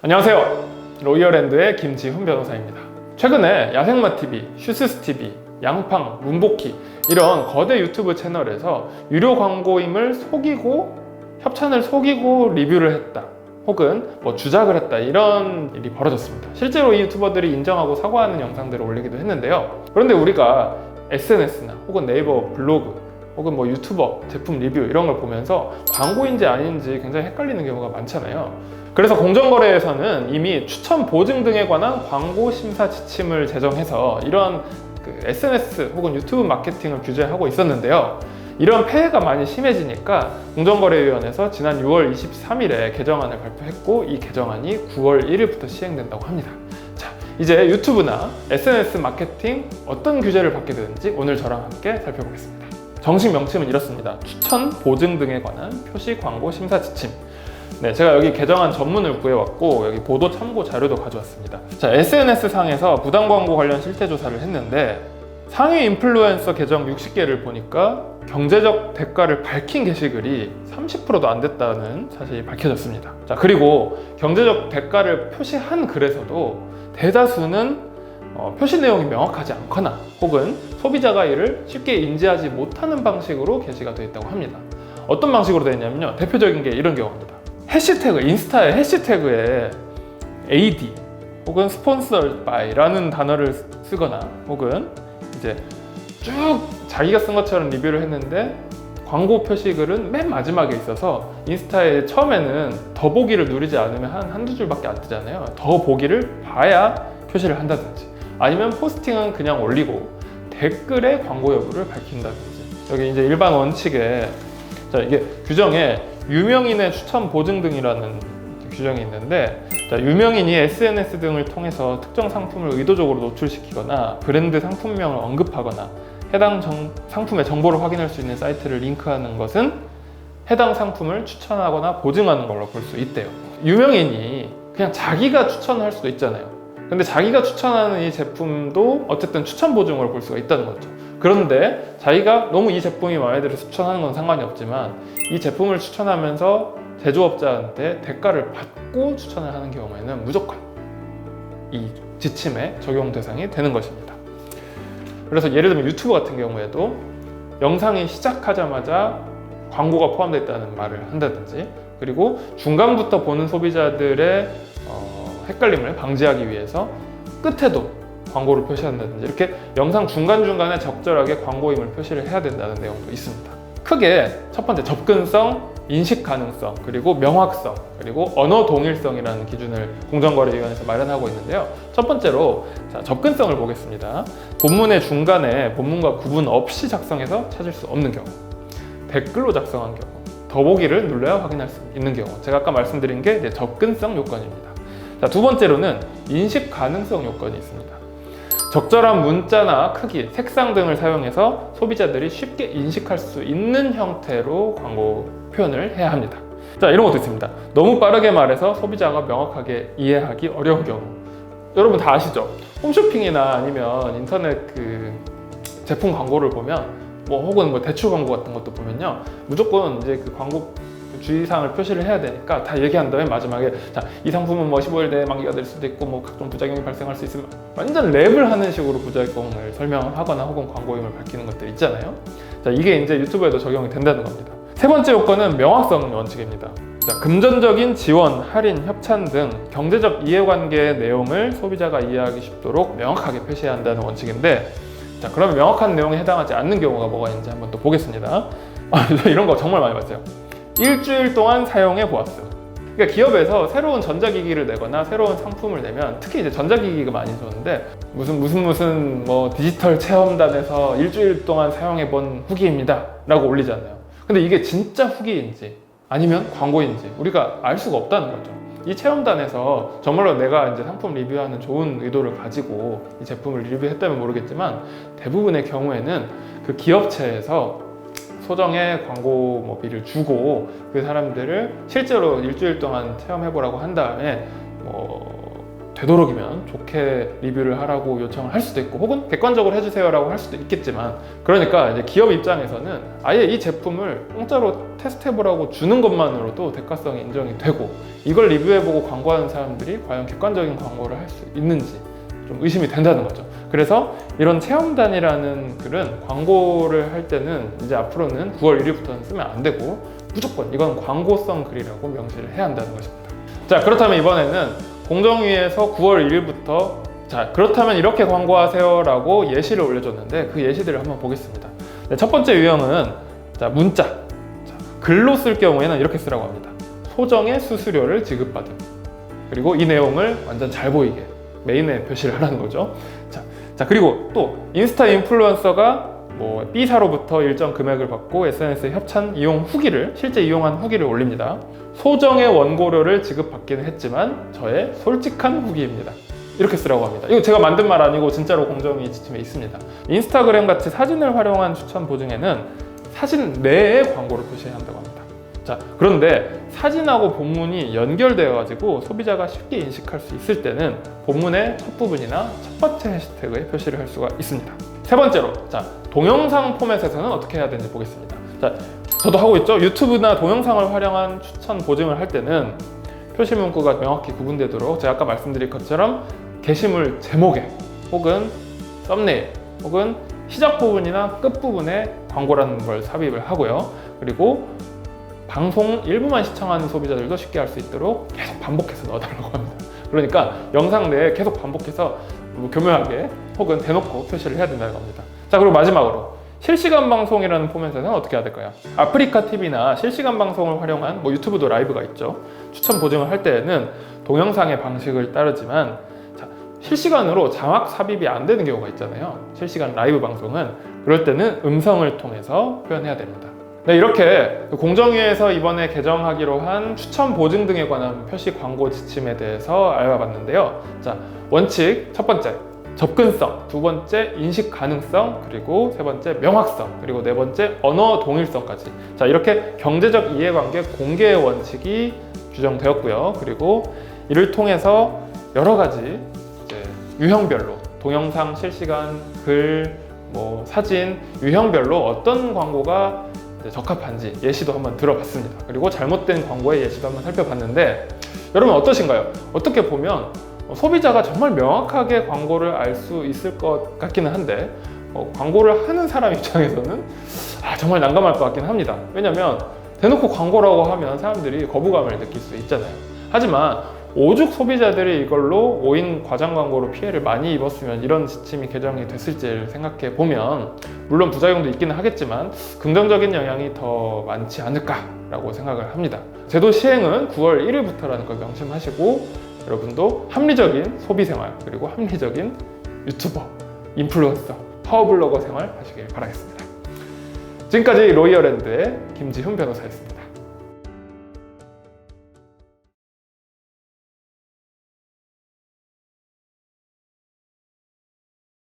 안녕하세요. 로이어랜드의 김지훈 변호사입니다. 최근에 야생마TV, 슈스스TV, 양팡, 문복희 이런 거대 유튜브 채널에서 유료 광고임을 속이고 협찬을 속이고 리뷰를 했다 혹은 주작을 했다 이런 일이 벌어졌습니다. 실제로 이 유튜버들이 인정하고 사과하는 영상들을 올리기도 했는데요. 그런데 우리가 SNS나 혹은 네이버 블로그 혹은 유튜버 제품 리뷰 이런 걸 보면서 광고인지 아닌지 굉장히 헷갈리는 경우가 많잖아요. 그래서 공정거래에서는 이미 추천 보증 등에 관한 광고 심사 지침을 제정해서 이러한 SNS 혹은 유튜브 마케팅을 규제하고 있었는데요. 이런 폐해가 많이 심해지니까 공정거래위원회에서 지난 6월 23일에 개정안을 발표했고 이 개정안이 9월 1일부터 시행된다고 합니다. 자, 이제 유튜브나 SNS 마케팅 어떤 규제를 받게 되는지 오늘 저랑 함께 살펴보겠습니다. 정식 명칭은 이렇습니다. 추천 보증 등에 관한 표시 광고 심사 지침. 네, 제가 여기 개정안 전문을 구해왔고 여기 보도 참고 자료도 가져왔습니다. 자, SNS 상에서 부당 광고 관련 실태 조사를 했는데 상위 인플루엔서 계정 60개를 보니까 경제적 대가를 밝힌 게시글이 30%도 안 됐다는 사실이 밝혀졌습니다. 자, 그리고 경제적 대가를 표시한 글에서도 대다수는 표시 내용이 명확하지 않거나 혹은 소비자가 이를 쉽게 인지하지 못하는 방식으로 게시가 되어 있다고 합니다. 어떤 방식으로 되어 있냐면요. 대표적인 게 이런 경우입니다. 해시태그, 인스타의 해시태그에 AD 혹은 Sponsored by라는 단어를 쓰거나 혹은 이제 쭉 자기가 쓴 것처럼 리뷰를 했는데 광고 표시글은 맨 마지막에 있어서 인스타에 처음에는 더보기를 누르지 않으면 한두 줄밖에 안 뜨잖아요. 더보기를 봐야 표시를 한다든지 아니면 포스팅은 그냥 올리고 댓글에 광고 여부를 밝힌다든지 여기 이제 일반 원칙에 자, 이게 규정에 유명인의 추천 보증 등이라는 규정이 있는데 자, 유명인이 SNS 등을 통해서 특정 상품을 의도적으로 노출시키거나 브랜드 상품명을 언급하거나 해당 상품의 정보를 확인할 수 있는 사이트를 링크하는 것은 해당 상품을 추천하거나 보증하는 걸로 볼 수 있대요. 유명인이 그냥 자기가 추천할 수도 있잖아요. 근데 자기가 추천하는 이 제품도 어쨌든 추천 보증으로 볼 수가 있다는 거죠. 그런데 자기가 너무 이 제품이 마음에 들어서 추천하는 건 상관이 없지만 이 제품을 추천하면서 제조업자한테 대가를 받고 추천을 하는 경우에는 무조건 이 지침의 적용 대상이 되는 것입니다. 그래서 예를 들면 유튜브 같은 경우에도 영상이 시작하자마자 광고가 포함되어 있다는 말을 한다든지 그리고 중간부터 보는 소비자들의 헷갈림을 방지하기 위해서 끝에도 광고를 표시한다든지 이렇게 영상 중간중간에 적절하게 광고임을 표시를 해야 된다는 내용도 있습니다. 크게 첫 번째 접근성, 인식 가능성, 그리고 명확성, 그리고 언어 동일성이라는 기준을 공정거래위원회에서 마련하고 있는데요. 첫 번째로 접근성을 보겠습니다. 본문의 중간에 본문과 구분 없이 작성해서 찾을 수 없는 경우, 댓글로 작성한 경우, 더보기를 눌러야 확인할 수 있는 경우 제가 아까 말씀드린 게 이제 접근성 요건입니다. 자, 두 번째로는 인식 가능성 요건이 있습니다. 적절한 문자나 크기, 색상 등을 사용해서 소비자들이 쉽게 인식할 수 있는 형태로 광고 표현을 해야 합니다. 자, 이런 것도 있습니다. 너무 빠르게 말해서 소비자가 명확하게 이해하기 어려운 경우. 여러분 다 아시죠? 홈쇼핑이나 아니면 인터넷 제품 광고를 보면 혹은 대출 광고 같은 것도 보면요. 무조건 이제 광고 주의사항을 표시를 해야 되니까 다 얘기한 다음에 마지막에 자, 이 상품은 15일 내에 만기가 될 수도 있고 각종 부작용이 발생할 수 있으면 완전 랩을 하는 식으로 부작용을 설명하거나 혹은 광고임을 밝히는 것들 있잖아요. 자, 이게 이제 유튜브에도 적용이 된다는 겁니다. 세 번째 요건은 명확성 원칙입니다. 자, 금전적인 지원, 할인, 협찬 등 경제적 이해관계의 내용을 소비자가 이해하기 쉽도록 명확하게 표시해야 한다는 원칙인데 자, 그러면 명확한 내용에 해당하지 않는 경우가 뭐가 있는지 한번 또 보겠습니다. 이런 거 정말 많이 봤어요. 일주일 동안 사용해 보았어. 그러니까 기업에서 새로운 전자기기를 내거나 새로운 상품을 내면 특히 이제 전자기기가 많이 좋은데 무슨 디지털 체험단에서 일주일 동안 사용해 본 후기입니다 라고 올리잖아요. 근데 이게 진짜 후기인지 아니면 광고인지 우리가 알 수가 없다는 거죠. 이 체험단에서 정말로 내가 이제 상품 리뷰하는 좋은 의도를 가지고 이 제품을 리뷰했다면 모르겠지만 대부분의 경우에는 그 기업체에서 소정의 광고비를 주고 그 사람들을 실제로 일주일 동안 체험해보라고 한 다음에 되도록이면 좋게 리뷰를 하라고 요청을 할 수도 있고 혹은 객관적으로 해주세요라고 할 수도 있겠지만, 그러니까 이제 기업 입장에서는 아예 이 제품을 공짜로 테스트해보라고 주는 것만으로도 대가성이 인정이 되고, 이걸 리뷰해보고 광고하는 사람들이 과연 객관적인 광고를 할 수 있는지 좀 의심이 된다는 거죠. 그래서 이런 체험단이라는 글은 광고를 할 때는 이제 앞으로는 9월 1일부터는 쓰면 안 되고 무조건 이건 광고성 글이라고 명시를 해야 한다는 것입니다. 자, 그렇다면 이번에는 공정위에서 9월 1일부터 자, 그렇다면 이렇게 광고하세요 라고 예시를 올려줬는데 그 예시들을 한번 보겠습니다. 네, 첫 번째 유형은 자, 문자. 자, 글로 쓸 경우에는 이렇게 쓰라고 합니다. 소정의 수수료를 지급받음. 그리고 이 내용을 완전 잘 보이게 메인에 표시를 하라는 거죠. 자, 그리고 또 인스타 인플루언서가 뭐 B사로부터 일정 금액을 받고 SNS 협찬 이용 후기를, 실제 이용한 후기를 올립니다. 소정의 원고료를 지급받기는 했지만 저의 솔직한 후기입니다. 이렇게 쓰라고 합니다. 이거 제가 만든 말 아니고 진짜로 공정위 지침에 있습니다. 인스타그램 같이 사진을 활용한 추천 보증에는 사진 내에 광고를 표시해야 한다고 합니다. 자, 그런데 사진하고 본문이 연결되어 가지고 소비자가 쉽게 인식할 수 있을 때는 본문의 첫 부분이나 첫 번째 해시태그에 표시를 할 수가 있습니다. 세 번째로, 자, 동영상 포맷에서는 어떻게 해야 되는지 보겠습니다. 자, 저도 하고 있죠. 유튜브나 동영상을 활용한 추천 보증을 할 때는 표시 문구가 명확히 구분되도록 제가 아까 말씀드린 것처럼 게시물 제목에 혹은 썸네일 혹은 시작 부분이나 끝 부분에 광고라는 걸 삽입을 하고요. 그리고 방송 일부만 시청하는 소비자들도 쉽게 할 수 있도록 계속 반복해서 넣어달라고 합니다. 그러니까 영상 내에 계속 반복해서 교묘하게 혹은 대놓고 표시를 해야 된다는 겁니다. 자, 그리고 마지막으로 실시간 방송이라는 포맷에서는 어떻게 해야 될까요? 아프리카 TV나 실시간 방송을 활용한 뭐 유튜브도 라이브가 있죠. 추천 보증을 할 때에는 동영상의 방식을 따르지만 자, 실시간으로 자막 삽입이 안 되는 경우가 있잖아요. 실시간 라이브 방송은 그럴 때는 음성을 통해서 표현해야 됩니다. 네, 이렇게 공정위에서 이번에 개정하기로 한 추천 보증 등에 관한 표시 광고 지침에 대해서 알아봤는데요. 자, 원칙 첫 번째, 접근성, 두 번째, 인식 가능성, 그리고 세 번째, 명확성, 그리고 네 번째, 언어 동일성까지. 자, 이렇게 경제적 이해관계 공개의 원칙이 규정되었고요. 그리고 이를 통해서 여러 가지 이제 유형별로 동영상, 실시간, 글, 뭐 사진 유형별로 어떤 광고가 적합한지 예시도 한번 들어봤습니다. 그리고 잘못된 광고의 예시도 한번 살펴봤는데 여러분 어떠신가요? 어떻게 보면 소비자가 정말 명확하게 광고를 알 수 있을 것 같기는 한데 광고를 하는 사람 입장에서는 정말 난감할 것 같긴 합니다. 왜냐면 대놓고 광고라고 하면 사람들이 거부감을 느낄 수 있잖아요. 하지만 오죽 소비자들이 이걸로 오인 과장 광고로 피해를 많이 입었으면 이런 지침이 개정이 됐을지를 생각해 보면 물론 부작용도 있기는 하겠지만 긍정적인 영향이 더 많지 않을까라고 생각을 합니다. 제도 시행은 9월 1일부터라는 걸 명심하시고 여러분도 합리적인 소비생활 그리고 합리적인 유튜버, 인플루언서, 파워블로거 생활 하시길 바라겠습니다. 지금까지 로이어랜드의 김지훈 변호사였습니다.